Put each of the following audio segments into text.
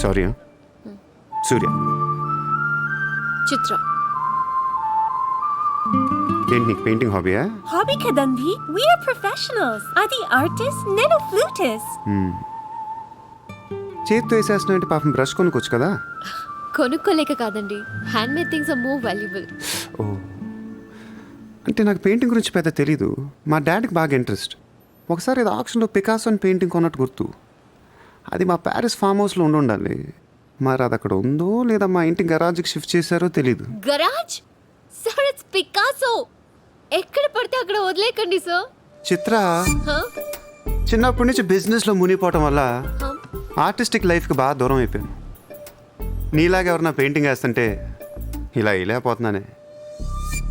Sorry సూర్య. చిత్ర. ఏంటి నీకు painting హాబీయా? హాబీ కదండి, వీఆర్ ప్రొఫెషనల్స్. అది ఆర్టిస్ట్, నేను ఫ్లూటిస్ట్. చేతితో వేసేస్తున్నాయంటే పాపం బ్రష్ కొనుక్కోవచ్చు కదా. కొనుక్కోలేక కాదండి, hand made things are more valuable. Oh, అంటే నాకు పెయింటింగ్ గురించి పెద్ద తెలీదు. మా డాడీకి బాగా ఇంట్రెస్ట్. ఒకసారి ఏదో ఆక్షన్లో పికాసో అని పెయింటింగ్ కొన్నట్టు గుర్తు. అది మా ప్యారిస్ ఫామ్ హౌస్లో ఉండాలి. మరి అది అక్కడ ఉందో లేదా మా ఇంటి గరాజ్కి షిఫ్ట్ చేశారో తెలీదు. గరాజ్? Sir, it's Picasso. ఎక్కడ పడితే అక్కడ వదిలేకండి సార్. చిత్ర చిన్నప్పటి నుంచి బిజినెస్లో మునిగిపోవటం వల్ల ఆర్టిస్టిక్ లైఫ్కి బాగా దూరం అయిపోయాను. నీలాగా ఎవరన్నా పెయింటింగ్ వేస్తుంటే ఇలా వేయలేకపోతున్నానే.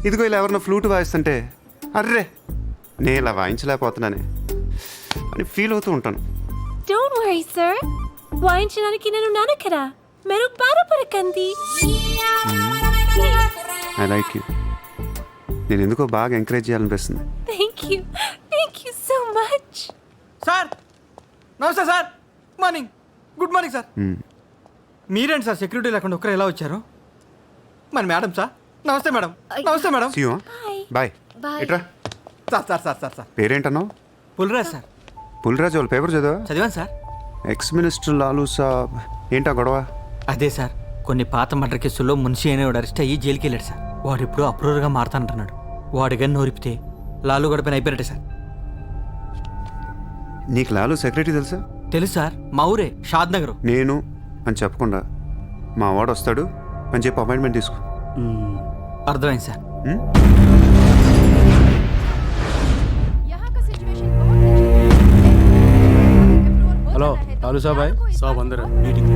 ఇదిగో ఇలా ఎవరన్నా ఫ్లూట్ వాయిస్తుంటే అర్రే నేను ఇలా వాయించలేకపోతున్నానే అని ఫీల్ అవుతూ ఉంటాను. డోంట్ వరీ సార్, వాయించడానికి నేను ఉన్నాను కదా, మీరు బాధపడకండి. I like you. నేను ఎందుకో బాగా ఎంకరేజ్ చేయాలనిపిస్తుంది. Thank you so much. Sir నమస్తే sir. Morning. Good morning sir. మీరేంటి సార్ సెక్యూరిటీ లేకుండా ఒక్కరు ఎలా వచ్చారు? మరి మేడం సార్. నమస్తే మేడం. నమస్తే madam. See you, huh? Bye. Bye. ఇట్రా. Sir sir sir sir sir పేరేంటన్నావు? పుల్రాజ్ సార్. పుల్రాజు వాళ్ళ పేపర్ చదివా? చదివాను సార్. ఎక్స్ మినిస్టర్ లాలూ సాబ్ ఏంటా గొడవ? అదే సార్, కొన్ని పాత మర్డర్ కేసుల్లో మున్షి అనేవాడు అరెస్ట్ అయ్యి జైలుకి వెళ్ళాడు సార్. వాడు ఇప్పుడు అప్రూవర్గా మారుతానంటున్నాడు. వాడు కానీ నోరిపితే లాలు గడపని అయిపోయారట సార్. నీకు లాలూ సెక్రటరీ తెలుసా? తెలుసు సార్, మా ఊరే షాద్ నగర్. నేను అని చెప్పకుండా మా వాడు వస్తాడు అని చెప్పి అపాయింట్మెంట్ తీసుకో. అర్థమైంది సార్. हेलो लालू साहब भाई साहब अंदर है मीटिंग.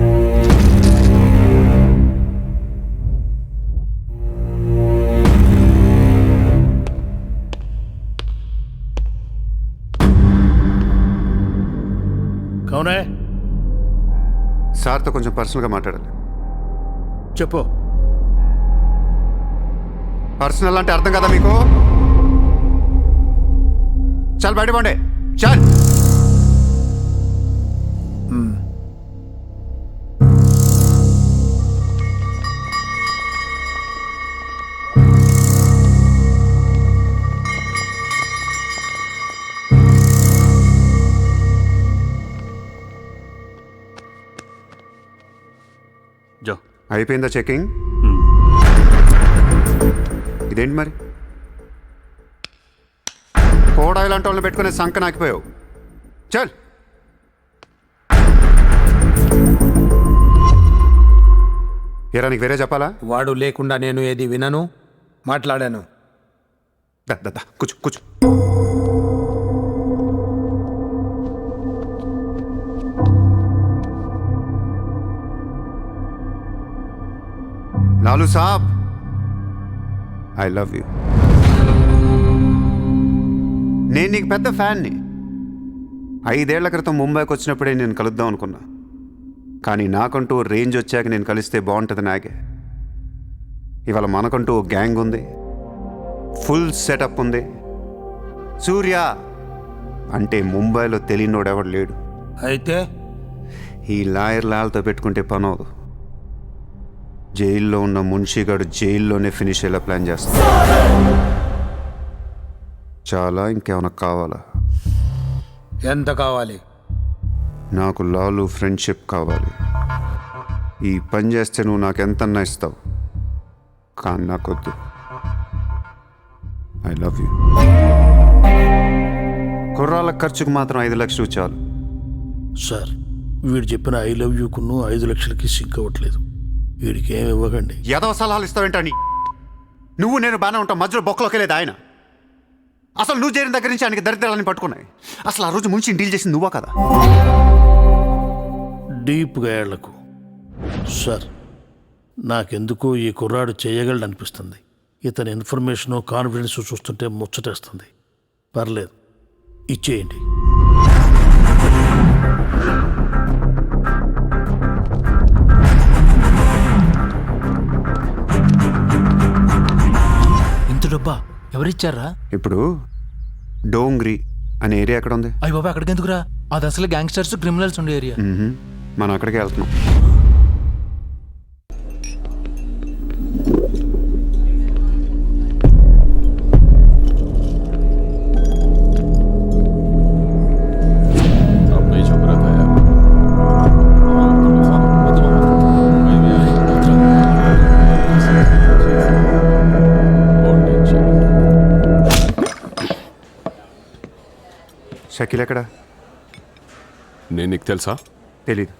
कौन है? సార్తో కొంచెం పర్సనల్గా మాట్లాడాలి. చెప్పు. పర్సనల్ అంటే అర్థం కదా మీకు? చాలు బయట పోండి. చాలు. జో. అయిపోయిందా చెకింగ్? ఇదేంటి మరి కోడా ఇలాంటి వాళ్ళని పెట్టుకునే సంక నాకిపోయావు. చల్. ఎరా నీకు వేరే చెప్పాలా? వాడు లేకుండా నేను ఏది వినను, మాట్లాడాను. దా కూర్చో కూర్చో. లాలూ సాబ్, ఐ లవ్ యూ. నేను నీకు పెద్ద ఫ్యాన్ని. 5 ఏళ్ల క్రితం ముంబైకి వచ్చినప్పుడే నేను కలుద్దాం అనుకున్నా. కానీ నాకంటూ రేంజ్ వచ్చాక నేను కలిస్తే బాగుంటుంది నాకే. ఇవాళ మనకంటూ ఓ గ్యాంగ్ ఉంది, ఫుల్ సెటప్ ఉంది. సూర్య అంటే ముంబైలో తెలియనోడు ఎవడు లేడు. అయితే ఈ లాయర్ లాల్తో పెట్టుకుంటే పని అవదు. జైల్లో ఉన్న మున్షిగాడు జైల్లోనే ఫినిష్ అయ్యేలా ప్లాన్ చేస్తాడు. చాలా ఇంకేమైనా కావాలా? ఎంత కావాలి? నాకు లాలు ఫ్రెండ్షిప్ కావాలి. ఈ పని చేస్తే నువ్వు నాకు ఎంతన్నా ఇస్తావు, కానీ నాకొద్దు. I love you. కుర్రాళ్ళ ఖర్చుకు మాత్రం 5 లక్షలు చాలు. సార్, వీడు చెప్పిన ఐ లవ్ యూకును 5 లక్షలకి సింక్ అవ్వట్లేదు. వీడికి ఏమి ఇవ్వకండి. ఏదో సలహాలు ఇస్తావేంటని? నువ్వు నేను బాగానే ఉంటాం, మధ్యలో బొక్కలోకి లేదు ఆయన. అసలు నువ్వు చేరిన దగ్గర నుంచి ఆయనకి దరిద్రాలని పట్టుకున్నాయి. అసలు ఆ రోజు ముంచి డీల్ చేసింది నువ్వా కదా? డీప్గా ఏళ్లకు సార్, నాకెందుకో ఈ కుర్రాడు చేయగలడు అనిపిస్తుంది. ఇతని ఇన్ఫర్మేషను కాన్ఫిడెన్స్ చూస్తుంటే ముచ్చటేస్తుంది. పర్లేదు, ఇచ్చేయండి. ఇంత డబ్బా ఎవరిచ్చారా? ఇప్పుడు డోంగ్రీ అనే ఏరియా ఎక్కడ ఉంది? అయ్యి బాబా, అక్కడికి ఎందుకురా? అది అసలు గ్యాంగ్స్టర్స్ క్రిమినల్స్ ఉండే ఏరియా. మనం అక్కడికే వెళ్తున్నాం. షకీల్ ఎక్కడ? నేను నీకు తెలుసా? తెలీదు.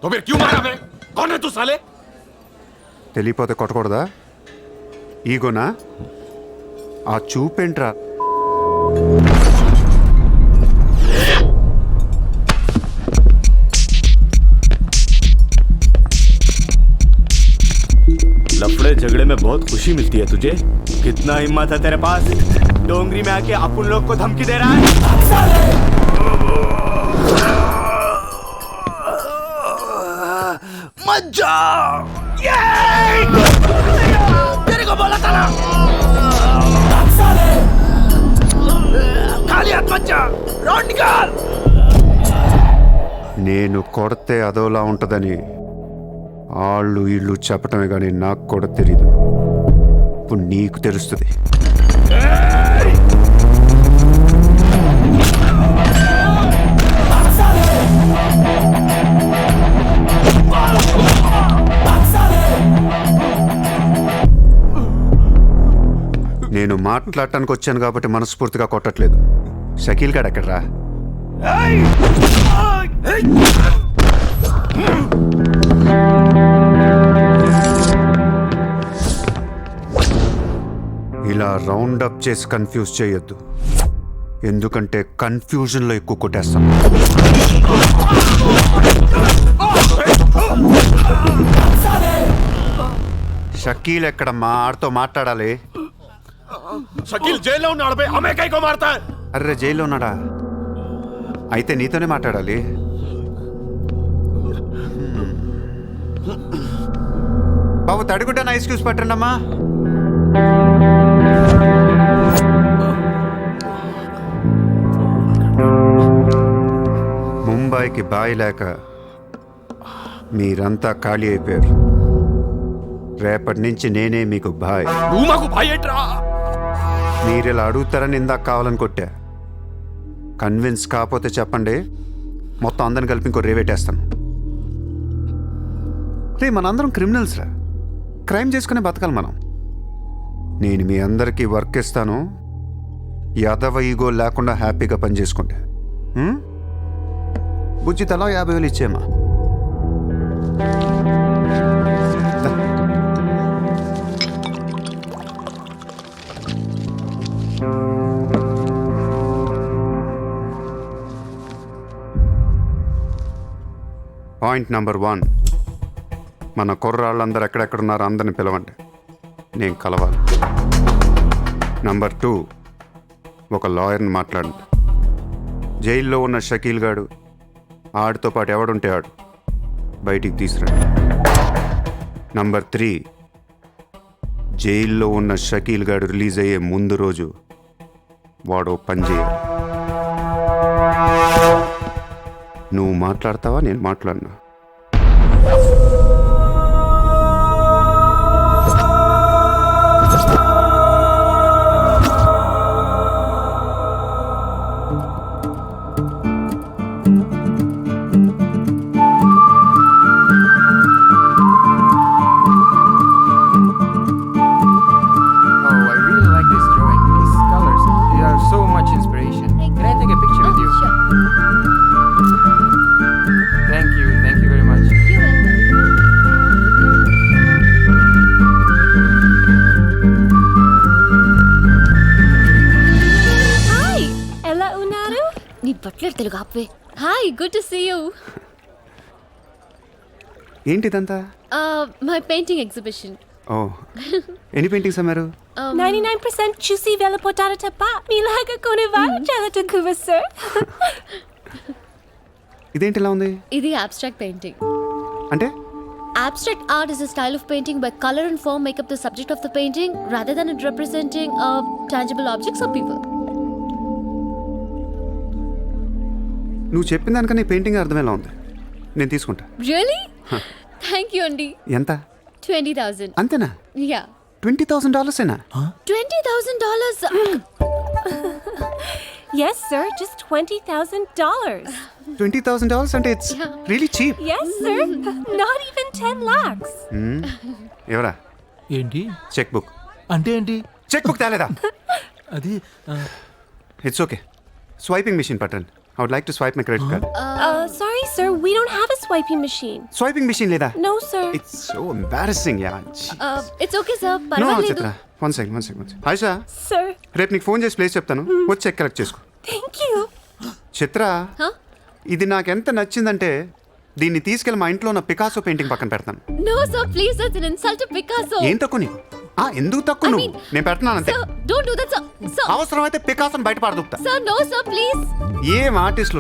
तो फिर क्यों मारा बे? कौन है तू साले? తెలియపోతే కొట్టకూడదా? ఈగోనా? ఆ చూపేంట్రా? लफड़े झगड़े में बहुत खुशी मिलती है तुझे। कितना हिम्मत है तेरे पास, डोंगरी में आके अपन लोग को धमकी दे रहा है। मत जा, तेरे को बोला था ना, खाली हाथ मत जा, रॉड निकाल। నేను కొడితే అదోలా ఉంటుందని వాళ్ళు వీళ్ళు చెప్పటమే కానీ నాకు కూడా తెలీదు. ఇప్పుడు నీకు తెలుస్తుంది. నేను మాట్లాడటానికి వచ్చాను కాబట్టి మనస్ఫూర్తిగా కొట్టట్లేదు. షకీల్ గాడు ఎక్కడ్రా? ఇలా రౌండ్ అప్ చేసి కన్ఫ్యూజ్ చేయొద్దు, ఎందుకంటే కన్ఫ్యూజన్లో ఎక్కువ కొట్టేస్తాం. షకీల్ ఎక్కడమ్మా? ఆడితో మాట్లాడాలి. शकील जेल లో ఉన్నాడు బే, हमें कई को मारता है? అర్రే జైల్లో ఉన్నాడా? అయితే నీతోనే మాట్లాడాలి. బాబు తడిగుడ్డ ఐస్ క్యూబ్స్ పట్టండి అమ్మా. ముంబైకి బాయి లేక మీరంతా ఖాళీ అయిపోయారు. రేపటి నుంచి నేనే మీకు బాయ్. నువ్వు మాకు బాయ్ ఏంట్రా? మీరు ఇలా అడుగుతారని ఇందాక కావాలని కొట్టా. కన్విన్స్ కాకపోతే చెప్పండి, మొత్తం అందరిని కలిపి ఇంకో రేవేటేస్తాను. రే మనందరం క్రిమినల్స్ రా, క్రైమ్ చేసుకునే బతకాలి మనం. నేను మీ అందరికీ వర్క్ ఇస్తాను, యాదవ ఈగో లేకుండా హ్యాపీగా పని చేసుకుంటే. బుజ్జి తలా 50,000 ఇచ్చేమా. పాయింట్ నెంబర్ 1, మన కుర్రాళ్ళందరూ ఎక్కడెక్కడున్నారో అందరిని పిలవండి, నేను కలవాలి. నెంబర్ 2, ఒక లాయర్ని మాట్లాడండి. జైల్లో ఉన్న షకీల్ గాడు, ఆడితో పాటు ఎవడుంటే ఆడు బయటికి తీసుకురండి. నెంబర్ 3, జైల్లో ఉన్న షకీల్ గాడు రిలీజ్ అయ్యే ముందు రోజు వాడు పని చేయాలి. నువ్వు మాట్లాడతావా, నేను మాట్లాడినా? బట్లర్ తెలుగు ఆపే. Hi, good to see you. ఏంటిదంతా? My painting exhibition. ఓ, ఎన్ని పెయింటింగ్స్ అమ్మారు? 99% చూసి వెళ్ళిపోతారు తప్ప మీలాగా కొనేవారు చాలా తక్కువ సార్. ఇదేంటి ఇలా ఉంది? ఇది abstract painting. అంటే Abstract art is a style of painting where color and form make up the subject of the painting rather than it representing tangible objects or people. నువ్వు చెప్పిన దానికన్నా ఈ పెయింటింగ్ అర్థమేలా ఉంది. నేను తీసుకుంటా. Really? Thank you అండి. ఎంత? 20,000. అంతేనా? Yeah. $20,000 ఏనా? $20,000. Yes sir, just $20,000. $20,000 అంటే it's really cheap. Yes sir, not even 10 lakhs. ఎవరా? ఏంటి చెక్ బుక్. అంటే ఏంటి? చెక్ బుక్ తేలేదా? అది ఇట్స్ ఓకే, స్వైపింగ్ మిషన్ పట్టండి. I would like to swipe my credit card. Sorry, sir. We don't have a swiping machine. Swiping machine లేదా? No, sir. It's so embarrassing yeah. It's okay sir, no పర్వాలేదు. Chitra, one second. Ayesha, Sir, రేపు నీకు phone చేసి place చెప్తాను, వచ్చి check collect చేసుకో. thank you. Chitra, Huh? ఇది నాకు ఎంత నచ్చిందంటే దీన్ని తీసుకెళ్ళి మా ఇంట్లో ఉన్న పికాసో పెయింటింగ్ పక్కన పెడతాను. No, sir, please, that's an insult to Picasso. ఏం తక్కువ నీకు? ఎందుకు తక్కువ I నువ్వు? mean, నేను పెడుతున్నాను అంతే. Sir, don't do that, sir. Sir, అవసరమైతే పికాసోని బయట పారదూపుతా. sir, no, sir, please. ఏం ఆర్టిస్టులు